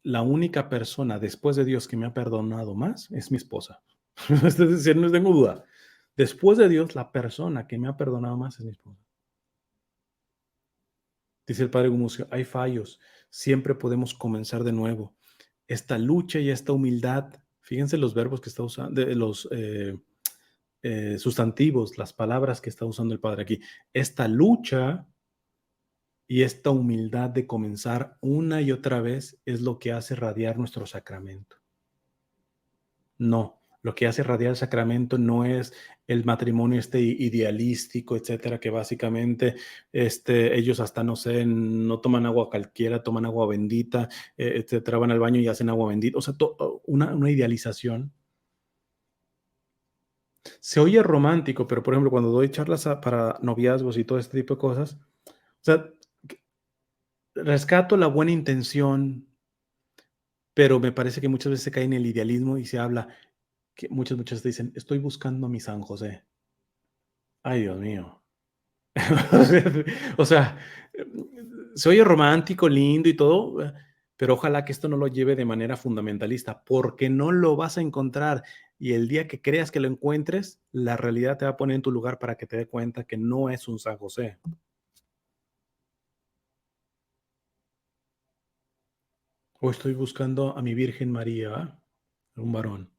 la única persona después de Dios que me ha perdonado más es mi esposa. Es decir, no tengo duda. Después de Dios, la persona que me ha perdonado más es mi esposa. Dice el padre Gumucio, hay fallos, siempre podemos comenzar de nuevo. Esta lucha y esta humildad, fíjense los verbos que está usando, los sustantivos, las palabras que está usando el padre aquí. Esta lucha y esta humildad de comenzar una y otra vez es lo que hace radiar nuestro sacramento. No, lo que hace radiar el sacramento no es el matrimonio idealístico, etcétera, que básicamente ellos hasta, no sé, no toman agua cualquiera, toman agua bendita, etcétera, van al baño y hacen agua bendita. O sea, una idealización. Se oye romántico, pero por ejemplo, cuando doy charlas para noviazgos y todo este tipo de cosas, o sea, rescato la buena intención, pero me parece que muchas veces se cae en el idealismo y se habla, que muchas te dicen, estoy buscando a mi San José. Ay, Dios mío. O sea, se oye romántico, lindo y todo, pero ojalá que esto no lo lleve de manera fundamentalista, porque no lo vas a encontrar. Y el día que creas que lo encuentres, la realidad te va a poner en tu lugar para que te dé cuenta que no es un San José. O estoy buscando a mi Virgen María, ¿va? Un varón.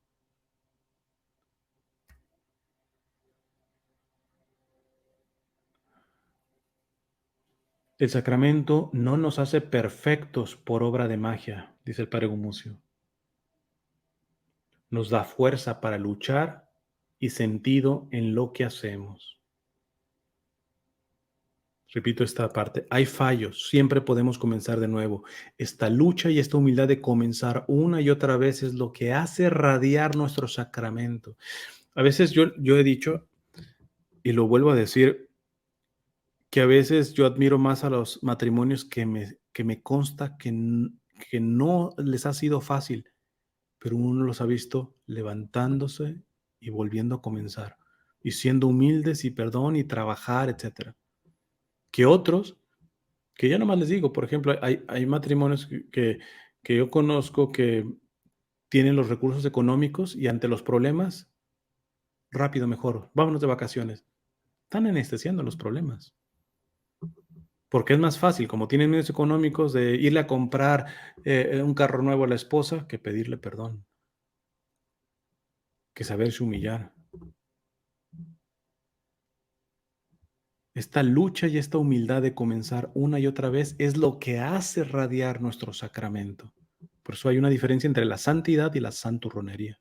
El sacramento no nos hace perfectos por obra de magia, dice el padre Gumucio. Nos da fuerza para luchar y sentido en lo que hacemos. Repito esta parte, hay fallos, siempre podemos comenzar de nuevo. Esta lucha y esta humildad de comenzar una y otra vez es lo que hace radiar nuestro sacramento. A veces yo he dicho, y lo vuelvo a decir, que a veces yo admiro más a los matrimonios que me consta que no les ha sido fácil, pero uno los ha visto levantándose y volviendo a comenzar, y siendo humildes y perdón y trabajar, etcétera. Que otros, que ya nomás les digo, por ejemplo, hay matrimonios que yo conozco que tienen los recursos económicos y ante los problemas, rápido, mejor, vámonos de vacaciones. Están anestesiando los problemas. Porque es más fácil, como tienen medios económicos, de irle a comprar un carro nuevo a la esposa que pedirle perdón, que saberse humillar. Esta lucha y esta humildad de comenzar una y otra vez es lo que hace radiar nuestro sacramento. Por eso hay una diferencia entre la santidad y la santurronería.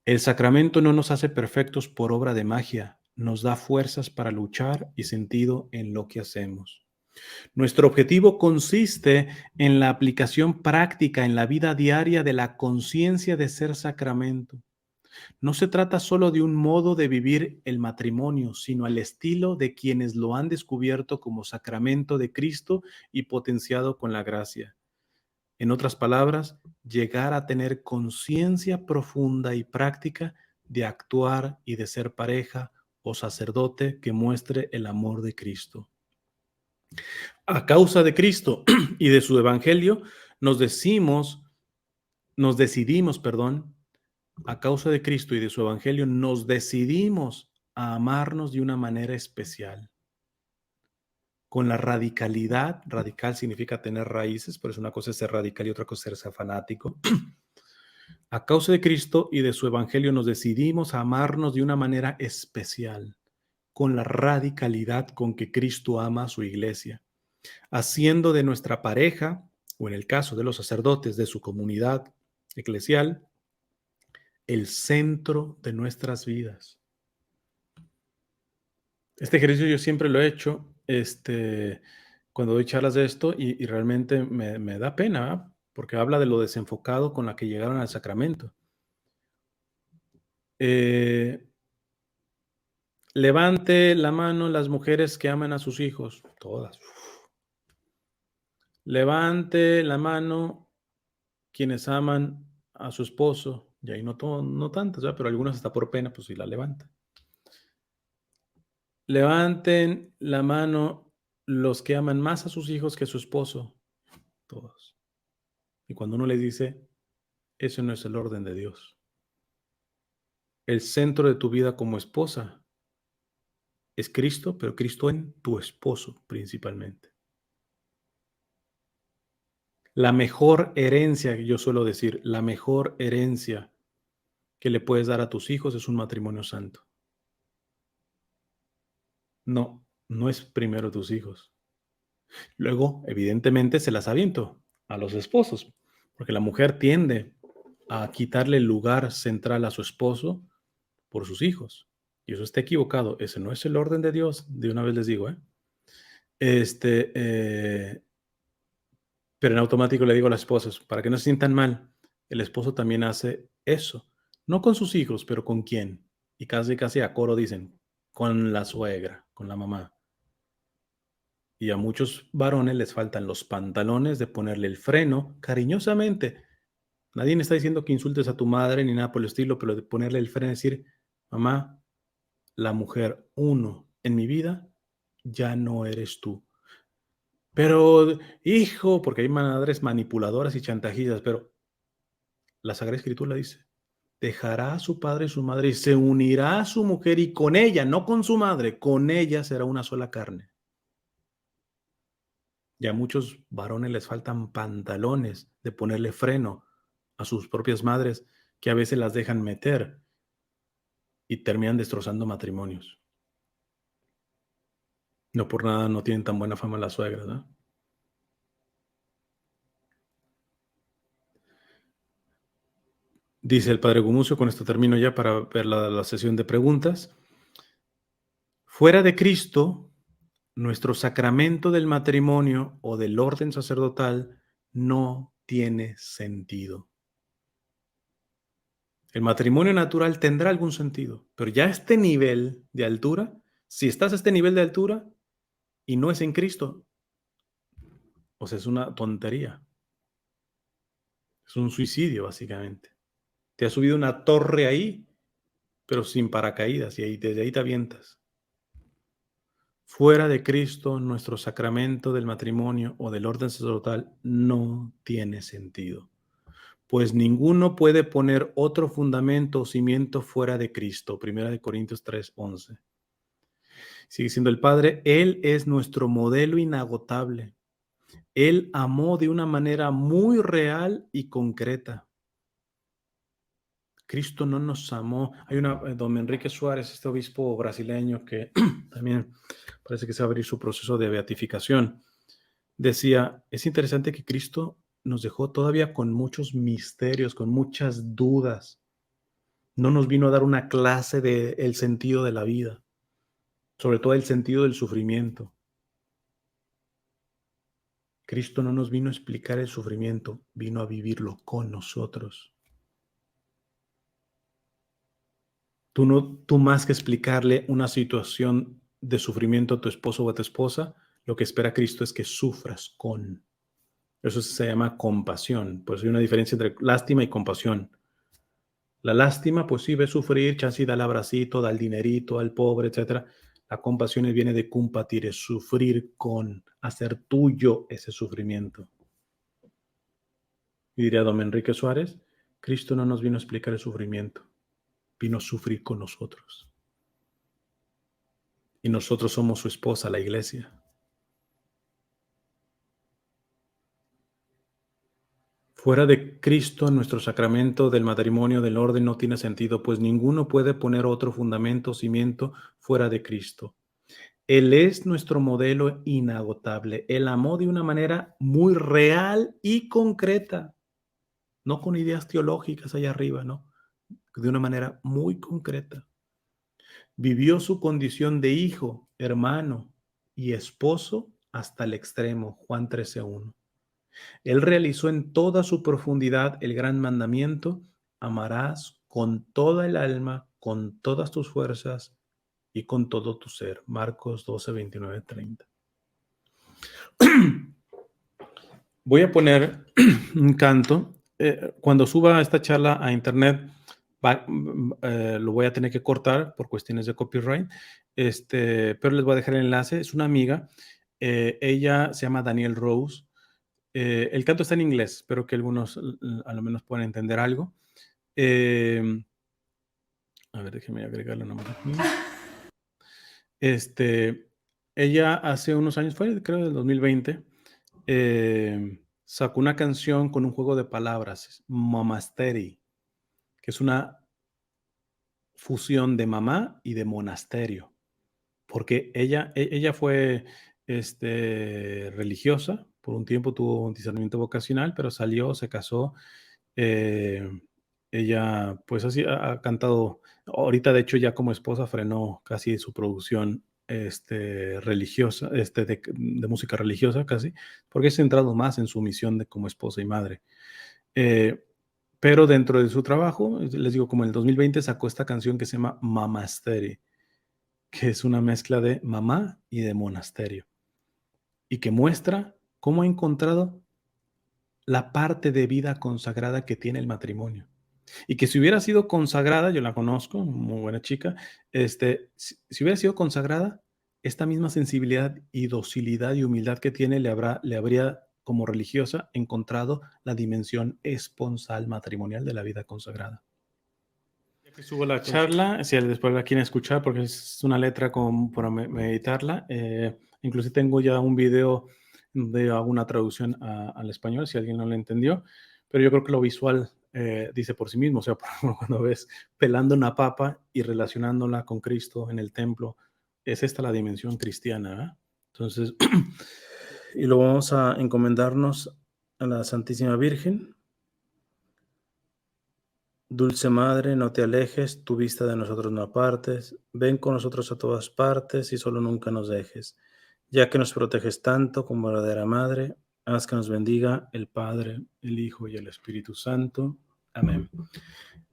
El sacramento no nos hace perfectos por obra de magia, nos da fuerzas para luchar y sentido en lo que hacemos. Nuestro objetivo consiste en la aplicación práctica en la vida diaria de la conciencia de ser sacramento. No se trata solo de un modo de vivir el matrimonio, sino al estilo de quienes lo han descubierto como sacramento de Cristo y potenciado con la gracia. En otras palabras, llegar a tener conciencia profunda y práctica de actuar y de ser pareja o sacerdote que muestre el amor de Cristo. A causa de Cristo y de su evangelio, nos decidimos, perdón, a causa de Cristo y de su evangelio, nos decidimos a amarnos de una manera especial. con la radicalidad. Radical significa tener raíces, por eso una cosa es ser radical y otra cosa es ser fanático. A causa de Cristo y de su evangelio nos decidimos a amarnos de una manera especial, con la radicalidad con que Cristo ama a su iglesia, haciendo de nuestra pareja, o en el caso de los sacerdotes de su comunidad eclesial, el centro de nuestras vidas. Este ejercicio yo siempre lo he hecho, cuando doy charlas de esto y realmente me da pena, ¿verdad? Porque habla de lo desenfocado con la que llegaron al sacramento. Levante la mano las mujeres que aman a sus hijos, todas. Levante la mano quienes aman a su esposo, y ahí no tantas, ¿verdad? Pero algunas hasta por pena, pues sí la levantan. Levanten la mano los que aman más a sus hijos que a su esposo, todos. Y cuando uno les dice, eso no es el orden de Dios. El centro de tu vida como esposa es Cristo, pero Cristo en tu esposo principalmente. La mejor herencia, yo suelo decir, la mejor herencia que le puedes dar a tus hijos es un matrimonio santo. No es primero tus hijos. Luego, evidentemente, se las aviento a los esposos, porque la mujer tiende a quitarle el lugar central a su esposo por sus hijos. Y eso está equivocado. Ese no es el orden de Dios. De una vez les digo, ¿eh? Pero en automático le digo a las esposas, para que no se sientan mal, el esposo también hace eso. No con sus hijos, pero ¿con quién? Y casi a coro dicen, con la suegra, con la mamá. Y a muchos varones les faltan los pantalones de ponerle el freno cariñosamente. Nadie me está diciendo que insultes a tu madre ni nada por el estilo, pero de ponerle el freno y decir, mamá, la mujer uno en mi vida ya no eres tú. Pero, hijo, porque hay madres manipuladoras y chantajistas, pero la Sagrada Escritura dice, dejará a su padre y su madre y se unirá a su mujer y con ella, no con su madre, con ella será una sola carne. Y a muchos varones les faltan pantalones de ponerle freno a sus propias madres que a veces las dejan meter y terminan destrozando matrimonios. No por nada no tienen tan buena fama las suegras, ¿no? Dice el padre Gumucio, con esto termino ya para ver la sesión de preguntas. Fuera de Cristo, nuestro sacramento del matrimonio o del orden sacerdotal no tiene sentido. El matrimonio natural tendrá algún sentido, pero ya a este nivel de altura, si estás a este nivel de altura y no es en Cristo, pues es una tontería. Es un suicidio, básicamente. Te has subido una torre ahí, pero sin paracaídas, y ahí, desde ahí te avientas. Fuera de Cristo, nuestro sacramento del matrimonio o del orden sacerdotal no tiene sentido, pues ninguno puede poner otro fundamento o cimiento fuera de Cristo. 1 Corintios 3:11. Sigue siendo el Padre, Él es nuestro modelo inagotable. Él amó de una manera muy real y concreta. Cristo no nos amó. Hay don Enrique Suárez, este obispo brasileño que también parece que se va a abrir su proceso de beatificación. Decía, es interesante que Cristo nos dejó todavía con muchos misterios, con muchas dudas. No nos vino a dar una clase del sentido de la vida, sobre todo el sentido del sufrimiento. Cristo no nos vino a explicar el sufrimiento, vino a vivirlo con nosotros. Tú más que explicarle una situación de sufrimiento a tu esposo o a tu esposa, lo que espera Cristo es que sufras con. Eso se llama compasión. Pues hay una diferencia entre lástima y compasión. La lástima, pues sí, ve sufrir, chance da el abracito, da el dinerito al pobre, etc. La compasión viene de compatir, es sufrir con, hacer tuyo ese sufrimiento. Y diría don Enrique Suárez, Cristo no nos vino a explicar el sufrimiento, vino a sufrir con nosotros. Y nosotros somos su esposa, la iglesia. Fuera de Cristo, nuestro sacramento del matrimonio, del orden, no tiene sentido, pues ninguno puede poner otro fundamento o cimiento fuera de Cristo. Él es nuestro modelo inagotable. Él amó de una manera muy real y concreta, no con ideas teológicas allá arriba, ¿no? De una manera muy concreta. Vivió su condición de hijo, hermano y esposo hasta el extremo, Juan 13:1. Él realizó en toda su profundidad el gran mandamiento: amarás con toda el alma, con todas tus fuerzas y con todo tu ser. Marcos 12:29-30. Voy a poner un canto. Cuando suba esta charla a internet, lo voy a tener que cortar por cuestiones de copyright, pero les voy a dejar el enlace. Es una amiga, ella se llama Danielle Rose. El canto está en inglés, espero que algunos a lo menos puedan entender algo. A ver, déjenme agregarle nomás aquí. Ella hace unos años, fue creo del 2020, sacó una canción con un juego de palabras, Mamasteri, que es una fusión de mamá y de monasterio, porque ella fue religiosa, por un tiempo tuvo un discernimiento vocacional, pero salió, se casó. eh, Ella, pues así ha cantado, ahorita de hecho ya como esposa frenó casi su producción religiosa, de música religiosa casi, porque se ha centrado más en su misión de como esposa y madre. Eh, pero dentro de su trabajo, les digo, como en el 2020 sacó esta canción que se llama Mamasteri, que es una mezcla de mamá y de monasterio, y que muestra cómo ha encontrado la parte de vida consagrada que tiene el matrimonio. Y que si hubiera sido consagrada, yo la conozco, muy buena chica, si hubiera sido consagrada, esta misma sensibilidad y docilidad y humildad que tiene le habría, como religiosa, encontrado la dimensión esponsal matrimonial de la vida consagrada. Ya que subo la charla, si después la quieren escuchar, porque es una letra como para meditarla, incluso tengo ya un video de alguna traducción al español, si alguien no lo entendió, pero yo creo que lo visual dice por sí mismo, o sea, por ejemplo, cuando ves pelando una papa y relacionándola con Cristo en el templo, es esta la dimensión cristiana, ¿eh? Entonces, y lo vamos a encomendarnos a la Santísima Virgen. Dulce Madre, no te alejes, tu vista de nosotros no apartes, ven con nosotros a todas partes y solo nunca nos dejes. Ya que nos proteges tanto como verdadera Madre, haz que nos bendiga el Padre, el Hijo y el Espíritu Santo. Amén.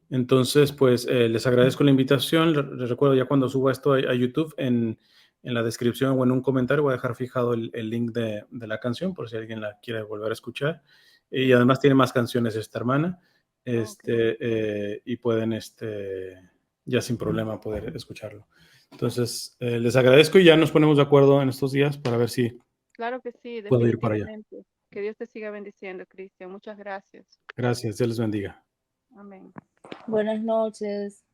Entonces, pues les agradezco la invitación. Les recuerdo ya cuando suba esto a YouTube, en la descripción o en un comentario voy a dejar fijado el link de la canción por si alguien la quiere volver a escuchar. Y además tiene más canciones esta hermana. Y pueden ya sin problema poder escucharlo. Entonces, les agradezco y ya nos ponemos de acuerdo en estos días para ver si Claro que sí, puedo ir para allá. definitivamente. Que Dios te siga bendiciendo, Cristian. Muchas gracias. Gracias, Dios les bendiga. Amén. Buenas noches.